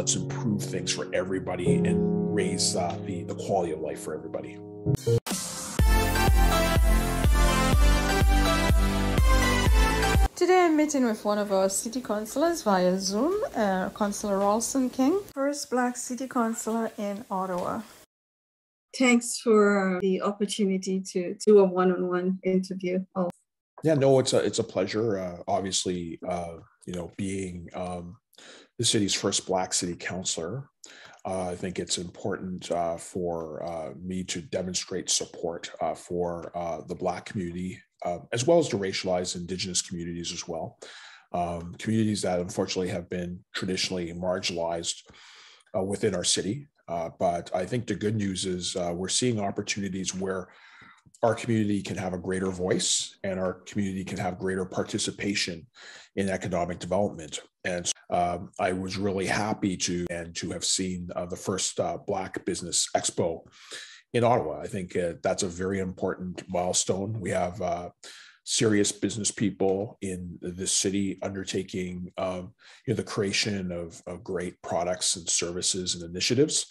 let's improve things for everybody and raise the quality of life for everybody. Today I'm meeting with one of our city councillors via Zoom, Councillor Rawlson King, first Black city councillor in Ottawa. Thanks for the opportunity to do a one-on-one interview. Yeah, no, it's a pleasure. Obviously, being the city's first Black city councillor, I think it's important for me to demonstrate support for the Black community, as well as the racialized Indigenous communities as well. Communities that unfortunately have been traditionally marginalized within our city. But I think the good news is we're seeing opportunities where our community can have a greater voice and our community can have greater participation in economic development. And I was really happy to have seen the first Black Business Expo in Ottawa. I think that's a very important milestone. We have serious business people in this city undertaking the creation of great products and services and initiatives.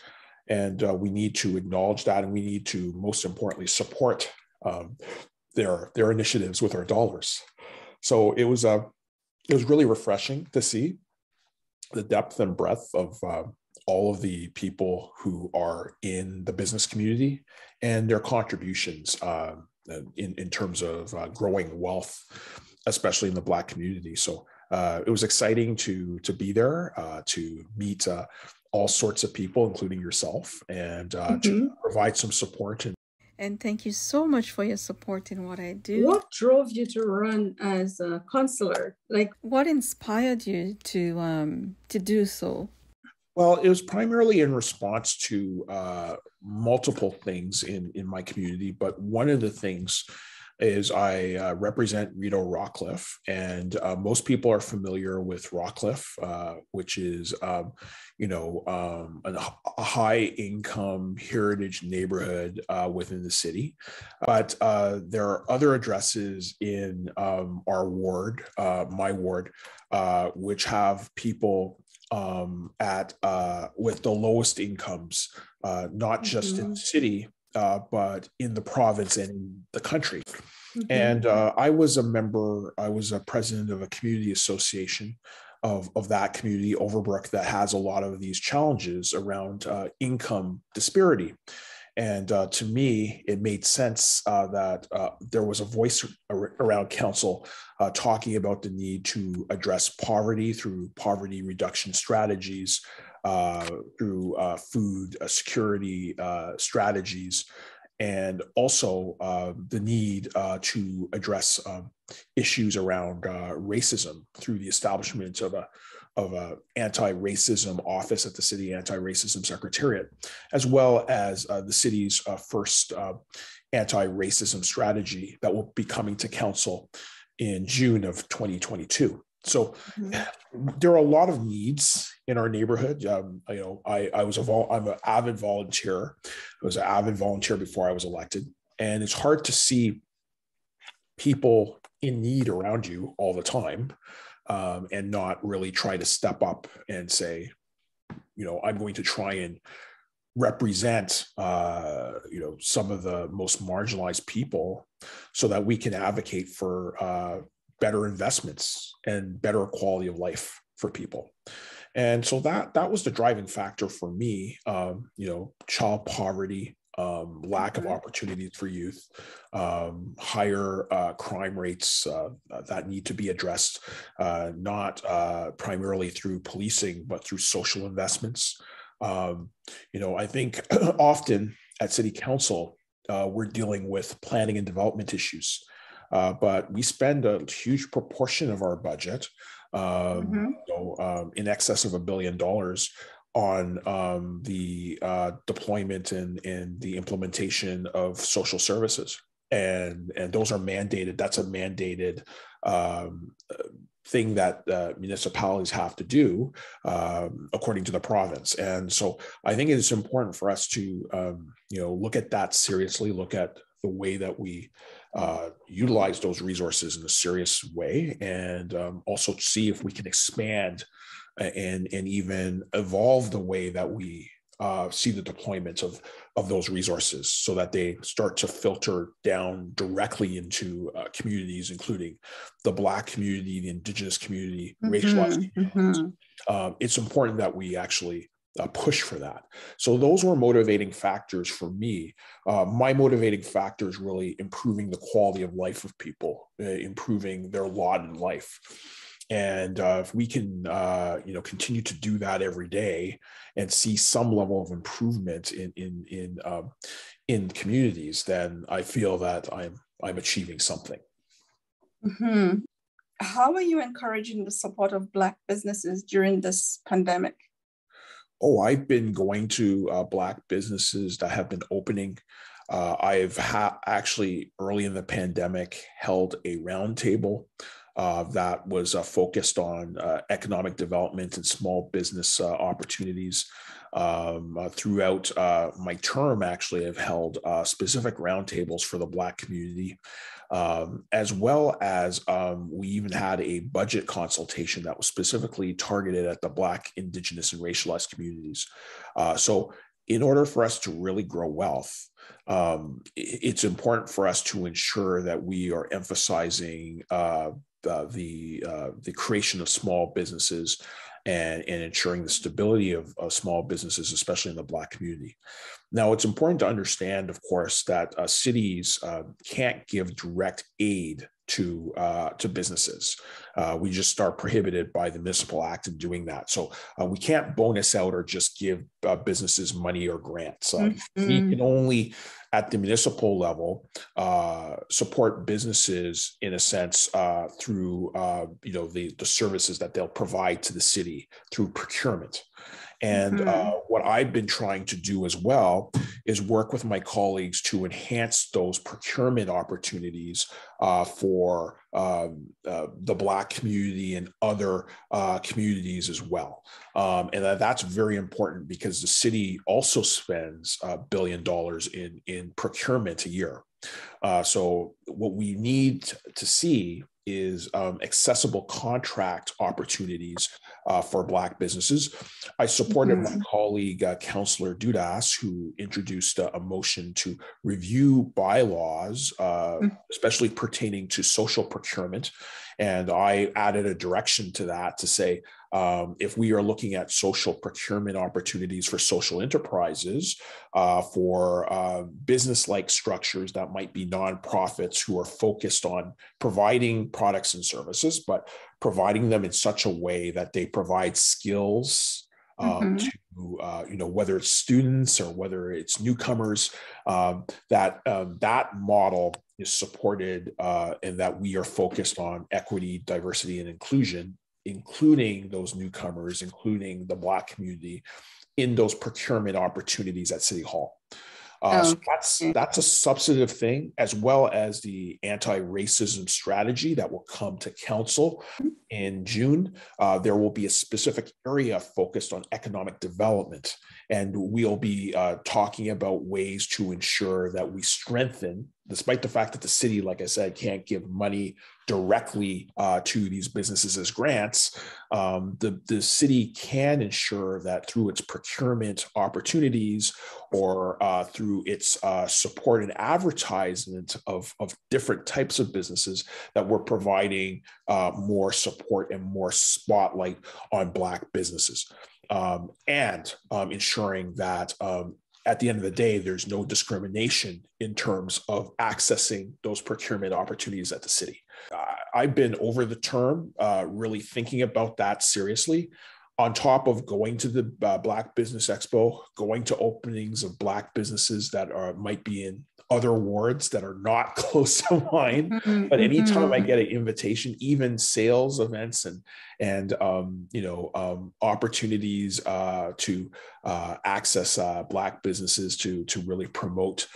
And we need to acknowledge that, and we need to, most importantly, support their initiatives with our dollars. So it was really refreshing to see the depth and breadth of all of the people who are in the business community and their contributions in terms of growing wealth, especially in the Black community. So it was exciting to be there, to meet all sorts of people, including yourself, and to provide some support. And thank you so much for your support in what I do. What drove you to run as a councillor? What inspired you to do so? Well, it was primarily in response to multiple things in my community, but one of the things is I represent Rideau Rockcliffe, and most people are familiar with Rockcliffe, which is a high-income heritage neighborhood within the city. But there are other addresses in our ward, my ward, which have people with the lowest incomes, not just in the city, but in the province and in the country. And I was a president of a community association of that community, Overbrook, that has a lot of these challenges around income disparity. And to me, it made sense that there was a voice around council talking about the need to address poverty through poverty reduction strategies, through food security strategies, and also the need to address issues around racism through the establishment of a anti-racism office at the city anti-racism secretariat, as well as the city's first anti-racism strategy that will be coming to council in June of 2022. So there are a lot of needs in our neighborhood. I'm an avid volunteer. I was an avid volunteer before I was elected, and it's hard to see people in need around you all the time, and not really try to step up and say, I'm going to try and represent, some of the most marginalized people so that we can advocate for better investments and better quality of life for people. And so that was the driving factor for me, child poverty, lack of opportunities for youth, higher crime rates that need to be addressed, not primarily through policing, but through social investments. I think often at City Council, we're dealing with planning and development issues, but we spend a huge proportion of our budget, in excess of $1 billion, on the deployment and the implementation of social services. And those are mandated. That's a mandated thing that municipalities have to do according to the province. And so I think it's important for us to, look at that seriously, look at the way that we utilize those resources in a serious way, and also see if we can expand and even evolve the way that we see the deployment of those resources, so that they start to filter down directly into communities, including the Black community, the Indigenous community, racialized communities. It's important that we actually push for that. So those were motivating factors for me. My motivating factor is really improving the quality of life of people, improving their lot in life. And if we can, continue to do that every day and see some level of improvement in communities, then I feel that I'm achieving something. How are you encouraging the support of Black businesses during this pandemic? Oh, I've been going to Black businesses that have been opening. I've actually early in the pandemic held a roundtable that was focused on economic development and small business opportunities. Throughout my term, actually, I've held specific roundtables for the Black community, as well as we even had a budget consultation that was specifically targeted at the Black, Indigenous, and racialized communities. So in order for us to really grow wealth, it's important for us to ensure that we are emphasizing the creation of small businesses and ensuring the stability of small businesses, especially in the Black community. Now, it's important to understand, of course, that cities can't give direct aid to businesses. We just are prohibited by the Municipal Act in doing that. So we can't bonus out or just give businesses money or grants. We can only, at the municipal level, support businesses in a sense through the services that they'll provide to the city through procurement. And what I've been trying to do as well is work with my colleagues to enhance those procurement opportunities for the Black community and other communities as well. And that's very important because the city also spends $1 billion in procurement a year. So what we need to see is accessible contract opportunities for Black businesses. I supported my colleague, Councillor Dudas, who introduced a motion to review bylaws, especially pertaining to social procurement. And I added a direction to that to say, if we are looking at social procurement opportunities for social enterprises, for business-like structures that might be nonprofits who are focused on providing products and services, but providing them in such a way that they provide skills to, whether it's students or whether it's newcomers, that model is supported and that we are focused on equity, diversity, and inclusion, including those newcomers, including the Black community in those procurement opportunities at City Hall. So that's a substantive thing, as well as the anti-racism strategy that will come to council in June. There will be a specific area focused on economic development, and we'll be talking about ways to ensure that we strengthen, despite the fact that the city, like I said, can't give money directly to these businesses as grants, the city can ensure that through its procurement opportunities or through its support and advertisement of different types of businesses, that we're providing more support and more spotlight on Black businesses, and ensuring that at the end of the day, there's no discrimination in terms of accessing those procurement opportunities at the city. I've been over the term really thinking about that seriously, on top of going to the Black Business Expo, going to openings of Black businesses that might be in other wards that are not close to mine. But anytime I get an invitation, even sales events and opportunities to access Black businesses to really promote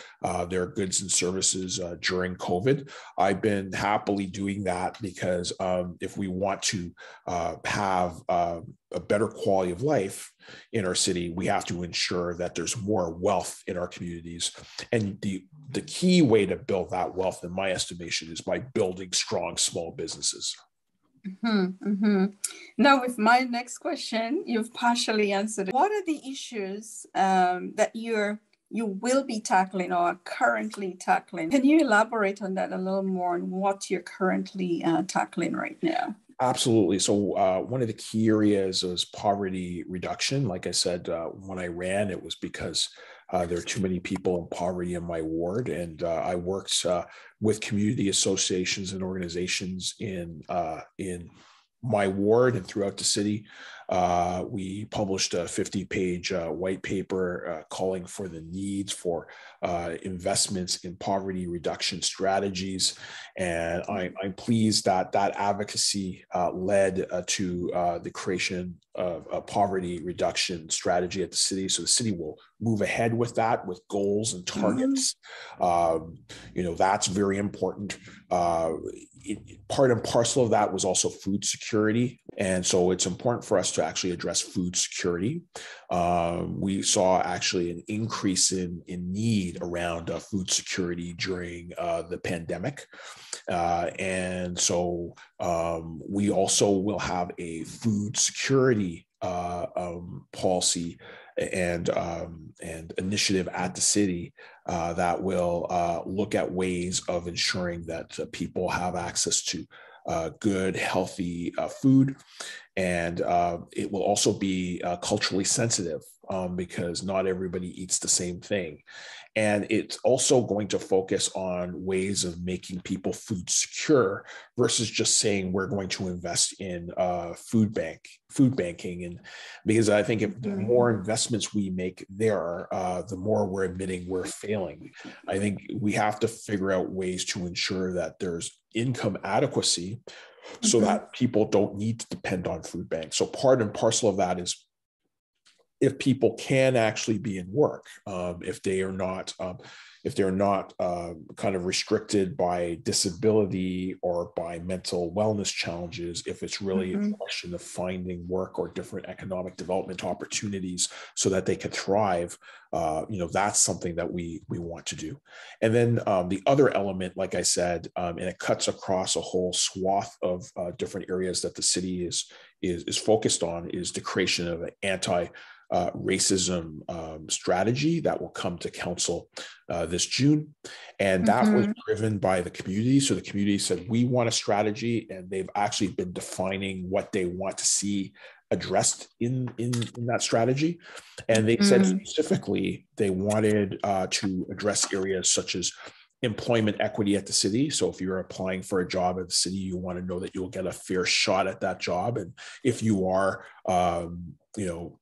their goods and services during COVID, I've been happily doing that, because if we want to have a better quality of life in our city, we have to ensure that there's more wealth in our communities. And the key way to build that wealth, in my estimation, is by building strong small businesses. Now, with my next question, you've partially answered it. What are the issues that you will be tackling or are currently tackling? Can you elaborate on that a little more on what you're currently tackling right now? Absolutely. So one of the key areas is poverty reduction. Like I said, when I ran, it was because there are too many people in poverty in my ward. And I worked with community associations and organizations in my ward and throughout the city. We published a 50-page white paper calling for the needs for investments in poverty reduction strategies. And I'm pleased that that advocacy led to the creation of a poverty reduction strategy at the city. So the city will move ahead with that, with goals and targets. That's very important. Part and parcel of that was also food security. And so it's important for us to actually address food security. We saw actually an increase in need around food security during the pandemic. And so we also will have a food security policy and initiative at the city that will look at ways of ensuring that people have access to good, healthy food. And it will also be culturally sensitive because not everybody eats the same thing. And it's also going to focus on ways of making people food secure versus just saying we're going to invest in food banking. And because I think if the more investments we make there, the more we're admitting we're failing. I think we have to figure out ways to ensure that there's income adequacy so that people don't need to depend on food banks. So part and parcel of that is if people can actually be in work, if they're not kind of restricted by disability or by mental wellness challenges, if it's really a question of finding work or different economic development opportunities so that they can thrive, that's something that we want to do. And then the other element, like I said, and it cuts across a whole swath of different areas that the city is focused on, is the creation of an anti-racism strategy that will come to council this June. And that was driven by the community. So the community said, we want a strategy, and they've actually been defining what they want to see addressed in that strategy. And they said specifically they wanted to address areas such as employment equity at the city. So if you're applying for a job at the city, you want to know that you'll get a fair shot at that job. And if you are,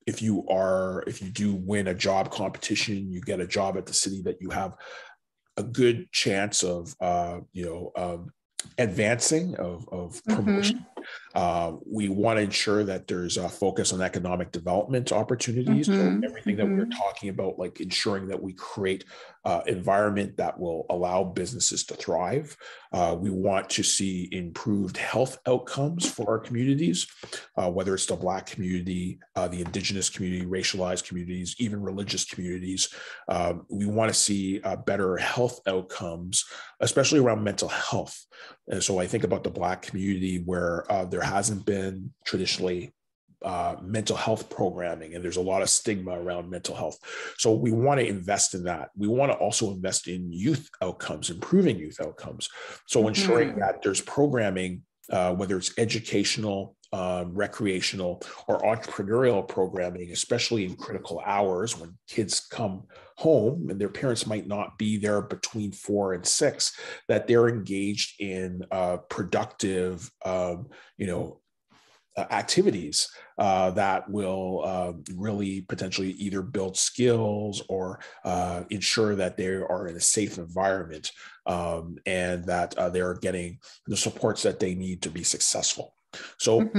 if you do win a job competition, you get a job at the city, that you have a good chance of, advancing, of promotion. We want to ensure that there's a focus on economic development opportunities. So everything that we're talking about, like ensuring that we create environment that will allow businesses to thrive. We want to see improved health outcomes for our communities, whether it's the Black community, the Indigenous community, racialized communities, even religious communities. We want to see better health outcomes, especially around mental health. And so I think about the Black community where there hasn't been traditionally mental health programming, and there's a lot of stigma around mental health. So we want to invest in that. We want to also invest in youth outcomes, improving youth outcomes. So ensuring that there's programming, whether it's educational, recreational, or entrepreneurial programming, especially in critical hours when kids come home and their parents might not be there between 4 and 6, that they're engaged in productive, activities that will really potentially either build skills or ensure that they are in a safe environment, and that they're getting the supports that they need to be successful. So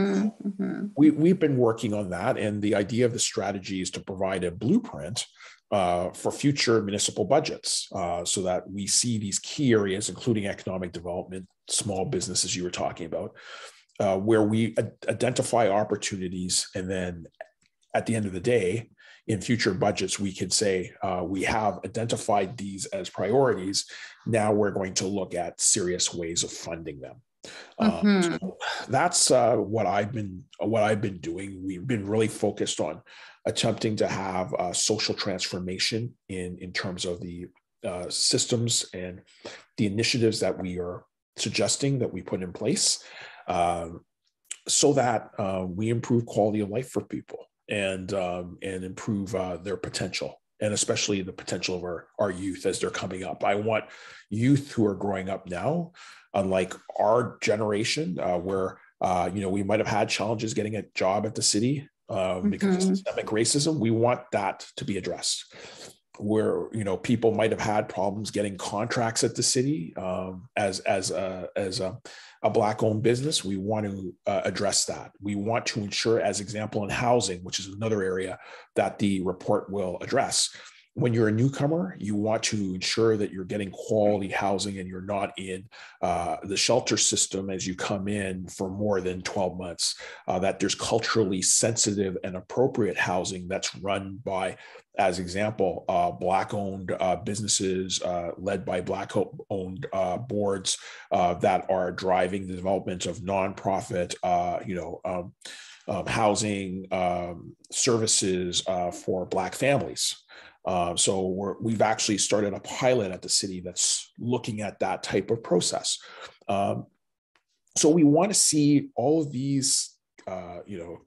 we've been working on that. And the idea of the strategy is to provide a blueprint for future municipal budgets, so that we see these key areas, including economic development, small businesses you were talking about, where we identify opportunities. And then at the end of the day, in future budgets, we can say, we have identified these as priorities. Now we're going to look at serious ways of funding them. So that's what I've been doing. We've been really focused on attempting to have social transformation in terms of the systems and the initiatives that we are suggesting that we put in place, so that we improve quality of life for people and improve their potential, and especially the potential of our youth as they're coming up. I want youth who are growing up now, unlike our generation, where we might have had challenges getting a job at the city because of systemic racism. We want that to be addressed. Where people might have had problems getting contracts at the city as a Black-owned business. We want to address that. We want to ensure, as example, in housing, which is another area that the report will address. When you're a newcomer, you want to ensure that you're getting quality housing and you're not in the shelter system as you come in for more than 12 months, that there's culturally sensitive and appropriate housing that's run by, as example, Black-owned businesses led by Black-owned boards that are driving the development of nonprofit, housing services for Black families. So we've actually started a pilot at the city that's looking at that type of process. So we want to see all of these,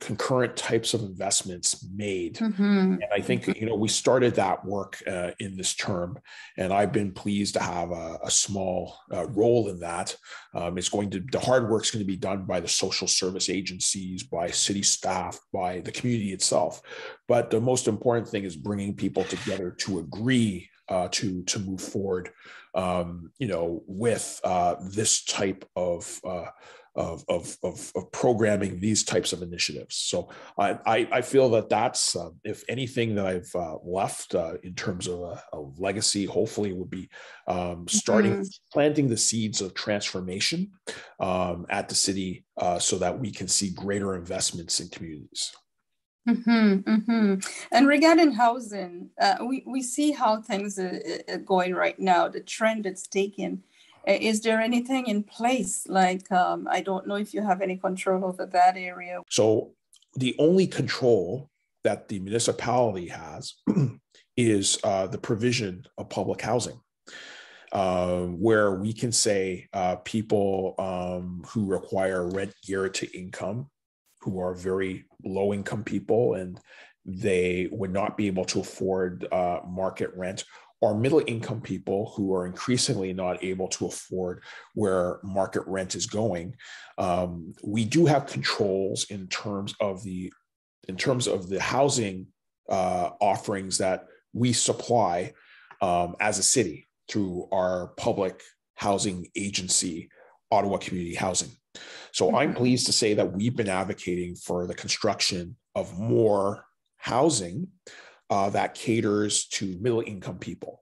concurrent types of investments made. And I think, we started that work in this term, and I've been pleased to have a small role in that. The hard work's going to be done by the social service agencies, by city staff, by the community itself. But the most important thing is bringing people together to agree to move forward, with this type of programming, these types of initiatives. So I feel that that's, if anything that I've left in terms of a legacy, hopefully would be planting the seeds of transformation at the city, so that we can see greater investments in communities. And regarding housing, we see how things are going right now, the trend it's taken. Is there anything in place? Like, I don't know if you have any control over that area. So the only control that the municipality has is the provision of public housing, where we can say people who require rent geared to income, who are very low income people and they would not be able to afford market rent, or middle income people who are increasingly not able to afford where market rent is going. We do have controls in terms of the housing offerings that we supply as a city through our public housing agency, Ottawa Community Housing. So I'm pleased to say that we've been advocating for the construction of more housing that caters to middle income people.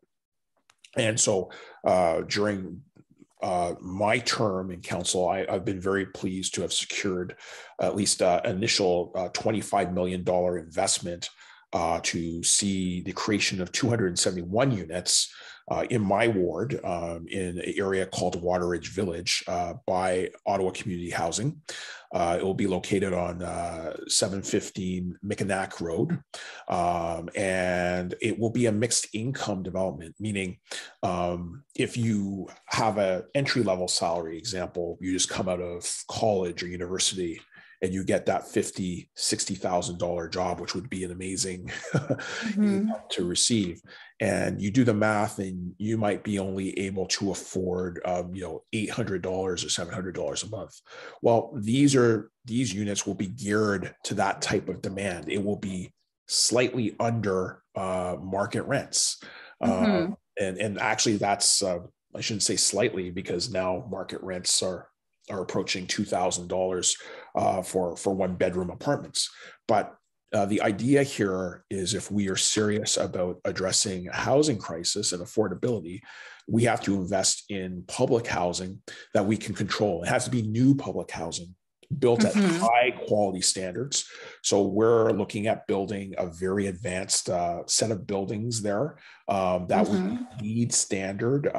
And so during my term in council, I've been very pleased to have secured at least an initial $25 million investment to see the creation of 271 units in my ward in an area called Wateridge Village by Ottawa Community Housing. It will be located on 715 Mickinac Road, and it will be a mixed income development, meaning if you have an entry-level salary, example, you just come out of college or university, and you get that $50,000, $60,000 job, which would be an amazing to receive. And you do the math, and you might be only able to afford, $800 or $700 a month. Well, these units will be geared to that type of demand. It will be slightly under market rents, and actually, that's I shouldn't say slightly, because now market rents are approaching $2,000 for one bedroom apartments. But the idea here is, if we are serious about addressing a housing crisis and affordability, we have to invest in public housing that we can control. It has to be new public housing. built at high quality standards. So we're looking at building a very advanced set of buildings there that would LEED standard,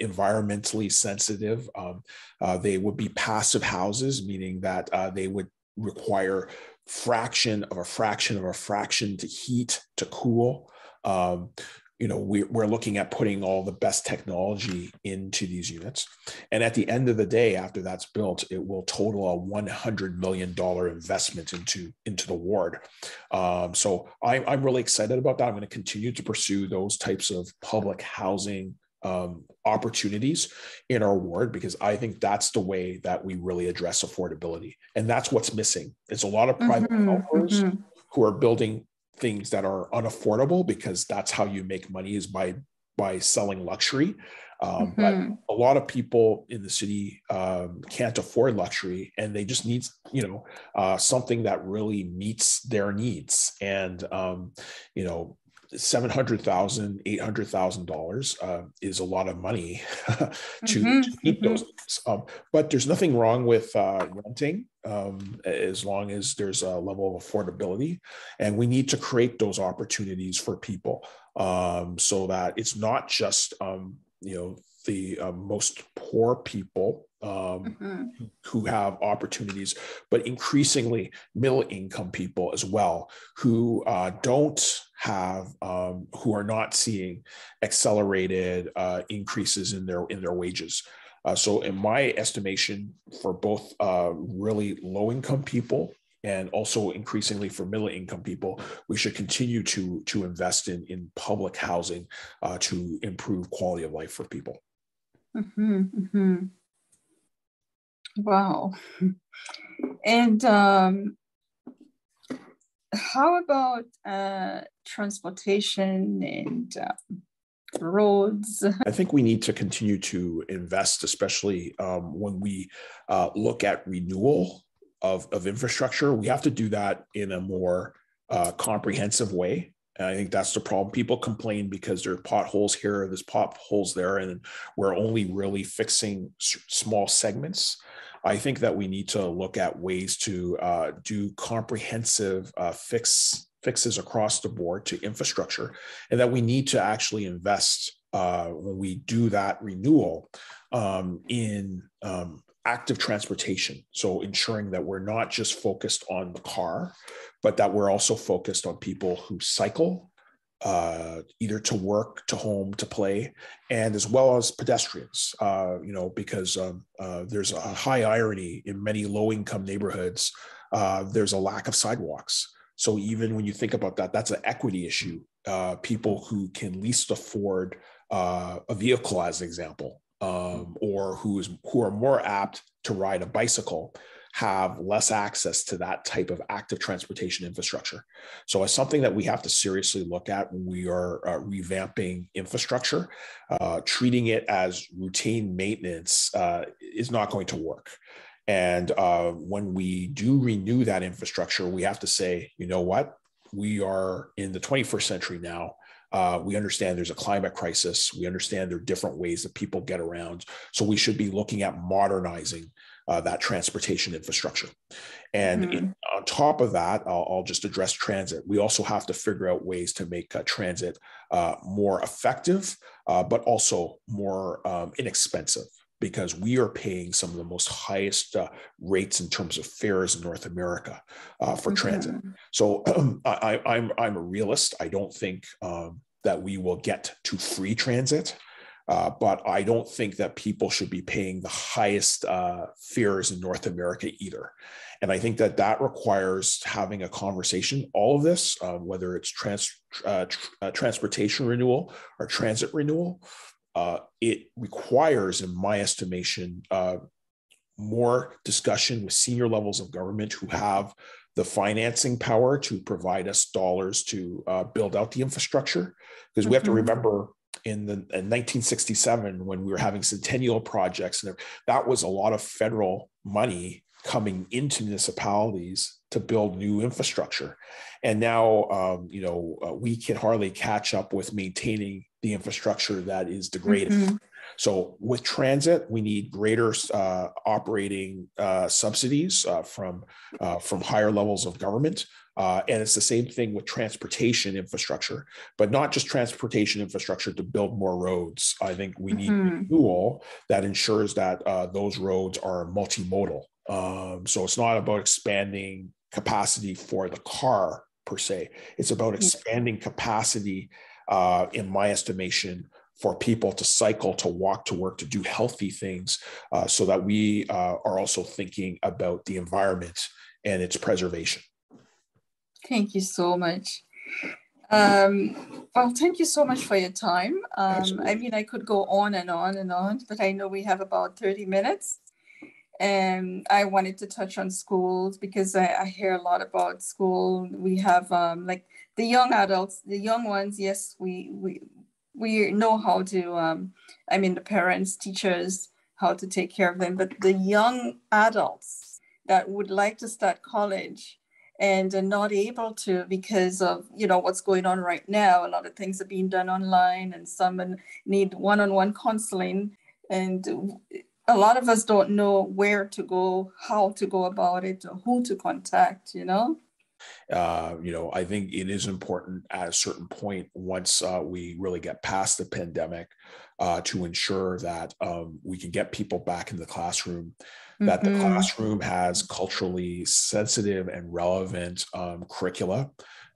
environmentally sensitive. They would be passive houses, meaning that they would require fraction of a fraction to heat, to cool. We're looking at putting all the best technology into these units. And at the end of the day, after that's built, it will total a $100 million investment into the ward. So I'm really excited about that. I'm going to continue to pursue those types of public housing opportunities in our ward, because I think that's the way that we really address affordability. And that's what's missing. It's a lot of private developers who are building things that are unaffordable, because that's how you make money, is by selling luxury. But a lot of people in the city can't afford luxury, and they just need, something that really meets their needs. And, $700,000, $800,000 is a lot of money to meet those needs. But there's nothing wrong with renting, as long as there's a level of affordability. And we need to create those opportunities for people, so that it's not just the most poor people who have opportunities, but increasingly middle income people as well, who who are not seeing accelerated increases in their wages. So in my estimation, for both really low income people and also increasingly for middle income people, we should continue to invest in public housing to improve quality of life for people. Wow. And how about transportation and roads? I think we need to continue to invest, especially when we look at renewal of infrastructure. We have to do that in a more comprehensive way. And I think that's the problem. People complain because there are potholes here, there's potholes there, and we're only really fixing small segments. I think that we need to look at ways to do comprehensive fixes across the board to infrastructure, and that we need to actually invest when we do that renewal in active transportation. So ensuring that we're not just focused on the car, but that we're also focused on people who cycle, either to work, to home, to play, and as well as pedestrians, because there's a high irony in many low-income neighborhoods. There's a lack of sidewalks. So even when you think about that, that's an equity issue. People who can least afford a vehicle, as an example, or who are more apt to ride a bicycle, have less access to that type of active transportation infrastructure. So it's something that we have to seriously look at when we are revamping infrastructure. Treating it as routine maintenance is not going to work. And when we do renew that infrastructure, we have to say, you know what? We are in the 21st century now. We understand there's a climate crisis. We understand there are different ways that people get around. So we should be looking at modernizing that transportation infrastructure. And on top of that, I'll just address transit. We also have to figure out ways to make transit more effective, but also more inexpensive, because we are paying some of the most highest rates in terms of fares in North America for transit. So I'm a realist. I don't think that we will get to free transit. But I don't think that people should be paying the highest fares in North America either. And I think that requires having a conversation. All of this, whether it's transportation renewal or transit renewal, it requires, in my estimation, more discussion with senior levels of government who have the financing power to provide us dollars to build out the infrastructure. Because we have to remember, in 1967, when we were having centennial projects, and that was a lot of federal money coming into municipalities to build new infrastructure. And now, we can hardly catch up with maintaining the infrastructure that is degraded. So with transit, we need greater operating subsidies from higher levels of government. And it's the same thing with transportation infrastructure, but not just transportation infrastructure to build more roads. I think we need renewal that ensures that those roads are multimodal. So it's not about expanding capacity for the car per se. It's about expanding capacity, in my estimation, for people to cycle, to walk to work, to do healthy things, so that we are also thinking about the environment and its preservation. Thank you so much. Well, thank you so much for your time. I mean, I could go on and on and on, but I know we have about 30 minutes. And I wanted to touch on schools because I hear a lot about school. We have like the young adults, the young ones. Yes, we know how to, I mean, the parents, teachers, how to take care of them. But the young adults that would like to start college and are not able to because of, you know, what's going on right now. A lot of things are being done online and some need one-on-one counseling. And a lot of us don't know where to go, how to go about it, or who to contact, you know? I think it is important at a certain point, once we really get past the pandemic, to ensure that we can get people back in the classroom, that the classroom has culturally sensitive and relevant curricula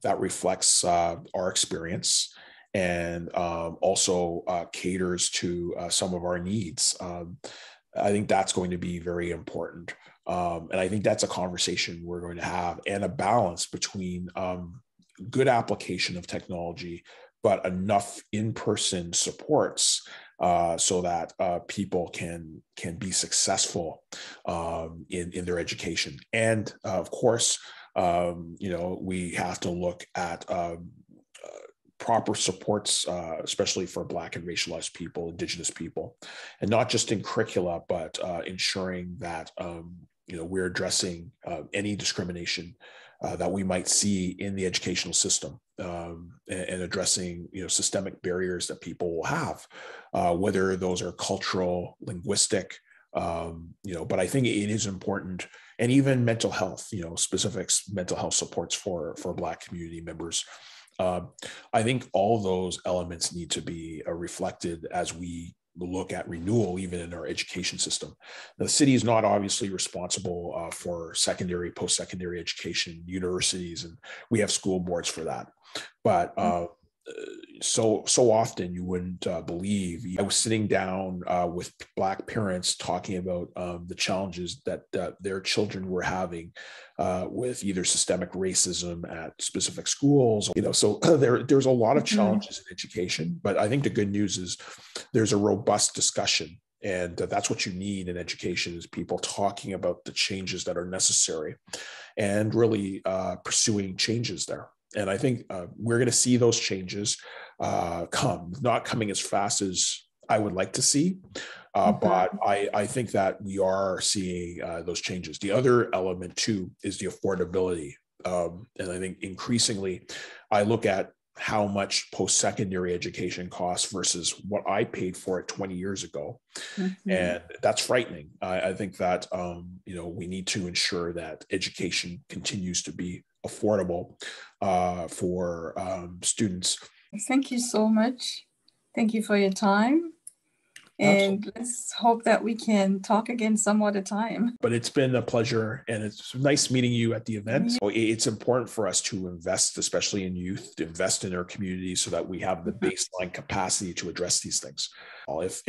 that reflects our experience and also caters to some of our needs. I think that's going to be very important. And I think that's a conversation we're going to have, and a balance between good application of technology, but enough in-person supports so that people can be successful in their education. And of course, we have to look at proper supports, especially for Black and racialized people, Indigenous people, and not just in curricula, but ensuring that we're addressing any discrimination that we might see in the educational system, and addressing systemic barriers that people will have, whether those are cultural, linguistic, but I think it is important, and even mental health, specific mental health supports for Black community members. I think all of those elements need to be reflected as we look at renewal, even in our education system. The city is not obviously responsible for secondary, post-secondary education, universities, and we have school boards for that. But so often you wouldn't believe. I was sitting down with Black parents talking about the challenges that their children were having with either systemic racism at specific schools. So there's a lot of challenges in education, but I think the good news is there's a robust discussion. And that's what you need in education, is people talking about the changes that are necessary and really pursuing changes there. And I think we're going to see those changes not coming as fast as I would like to see, but I think that we are seeing those changes. The other element too is the affordability. And I think increasingly I look at how much post-secondary education costs versus what I paid for it 20 years ago. And that's frightening. I think that, we need to ensure that education continues to be affordable for students. Thank you so much. Thank you for your time. And let's hope that we can talk again some other time. But it's been a pleasure, and it's nice meeting you at the event. So it's important for us to invest, especially in youth, to invest in our community so that we have the baseline capacity to address these things. If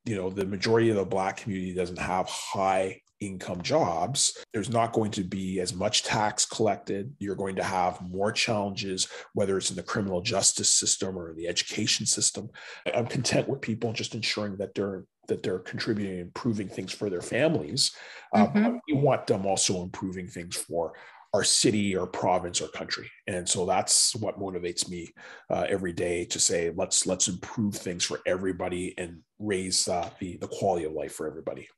the majority of the Black community doesn't have high income jobs, there's not going to be as much tax collected. You're going to have more challenges, whether it's in the criminal justice system or the education system. I'm content with people just ensuring that they're contributing and improving things for their families. But we want them also improving things for our city or province or country. And so that's what motivates me every day to say, let's improve things for everybody and raise the quality of life for everybody.